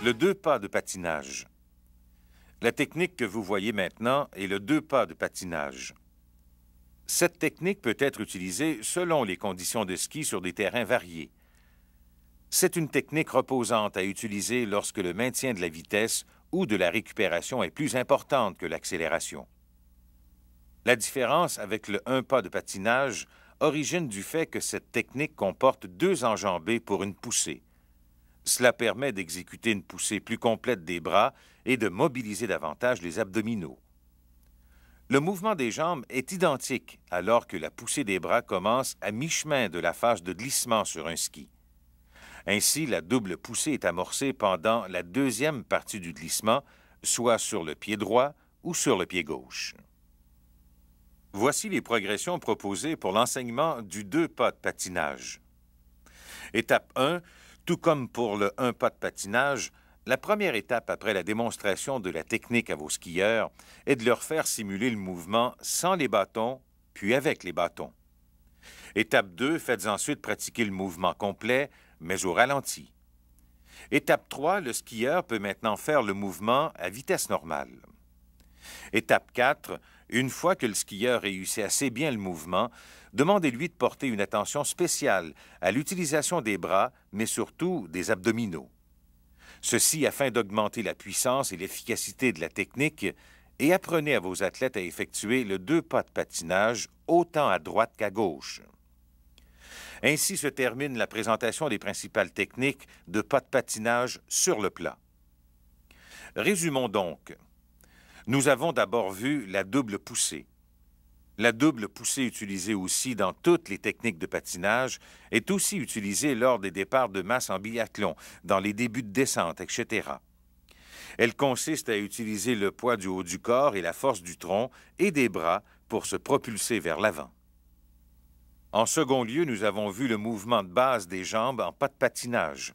Le deux pas de patinage. La technique que vous voyez maintenant est le deux pas de patinage. Cette technique peut être utilisée selon les conditions de ski sur des terrains variés. C'est une technique reposante à utiliser lorsque le maintien de la vitesse ou de la récupération est plus importante que l'accélération. La différence avec le un pas de patinage origine du fait que cette technique comporte deux enjambées pour une poussée. Cela permet d'exécuter une poussée plus complète des bras et de mobiliser davantage les abdominaux. Le mouvement des jambes est identique alors que la poussée des bras commence à mi-chemin de la phase de glissement sur un ski. Ainsi, la double poussée est amorcée pendant la deuxième partie du glissement, soit sur le pied droit ou sur le pied gauche. Voici les progressions proposées pour l'enseignement du deux pas de patinage. Étape 1, tout comme pour le un pas de patinage, la première étape après la démonstration de la technique à vos skieurs est de leur faire simuler le mouvement sans les bâtons, puis avec les bâtons. Étape 2, faites ensuite pratiquer le mouvement complet, mais au ralenti. Étape 3, le skieur peut maintenant faire le mouvement à vitesse normale. Étape 4, une fois que le skieur réussit assez bien le mouvement, demandez-lui de porter une attention spéciale à l'utilisation des bras, mais surtout des abdominaux. Ceci afin d'augmenter la puissance et l'efficacité de la technique, et apprenez à vos athlètes à effectuer le deux pas de patinage autant à droite qu'à gauche. Ainsi se termine la présentation des principales techniques de pas de patinage sur le plat. Résumons donc. Nous avons d'abord vu la double poussée. La double poussée utilisée aussi dans toutes les techniques de patinage est aussi utilisée lors des départs de masse en biathlon, dans les débuts de descente, etc. Elle consiste à utiliser le poids du haut du corps et la force du tronc et des bras pour se propulser vers l'avant. En second lieu, nous avons vu le mouvement de base des jambes en pas de patinage.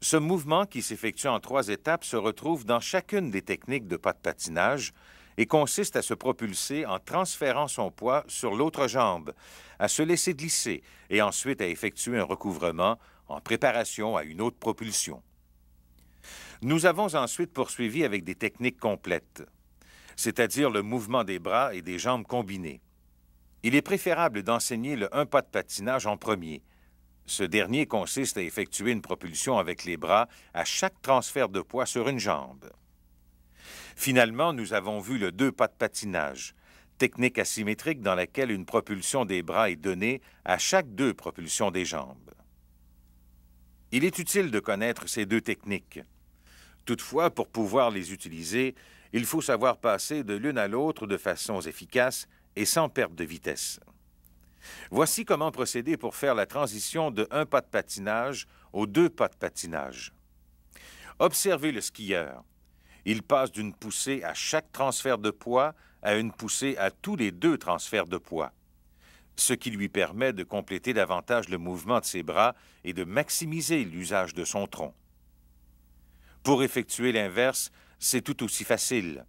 Ce mouvement, qui s'effectue en 3 étapes, se retrouve dans chacune des techniques de pas de patinage et consiste à se propulser en transférant son poids sur l'autre jambe, à se laisser glisser et ensuite à effectuer un recouvrement en préparation à une autre propulsion. Nous avons ensuite poursuivi avec des techniques complètes, c'est-à-dire le mouvement des bras et des jambes combinés. Il est préférable d'enseigner le un pas de patinage en premier. Ce dernier consiste à effectuer une propulsion avec les bras à chaque transfert de poids sur une jambe. Finalement, nous avons vu le deux pas de patinage, technique asymétrique dans laquelle une propulsion des bras est donnée à chaque deux propulsions des jambes. Il est utile de connaître ces deux techniques. Toutefois, pour pouvoir les utiliser, il faut savoir passer de l'une à l'autre de façon efficace et sans perte de vitesse. Voici comment procéder pour faire la transition de un pas de patinage aux deux pas de patinage. Observez le skieur. Il passe d'une poussée à chaque transfert de poids à une poussée à tous les deux transferts de poids, ce qui lui permet de compléter davantage le mouvement de ses bras et de maximiser l'usage de son tronc. Pour effectuer l'inverse, c'est tout aussi facile.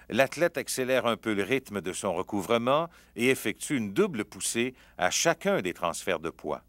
L'athlète accélère un peu le rythme de son recouvrement et effectue une double poussée à chacun des transferts de poids.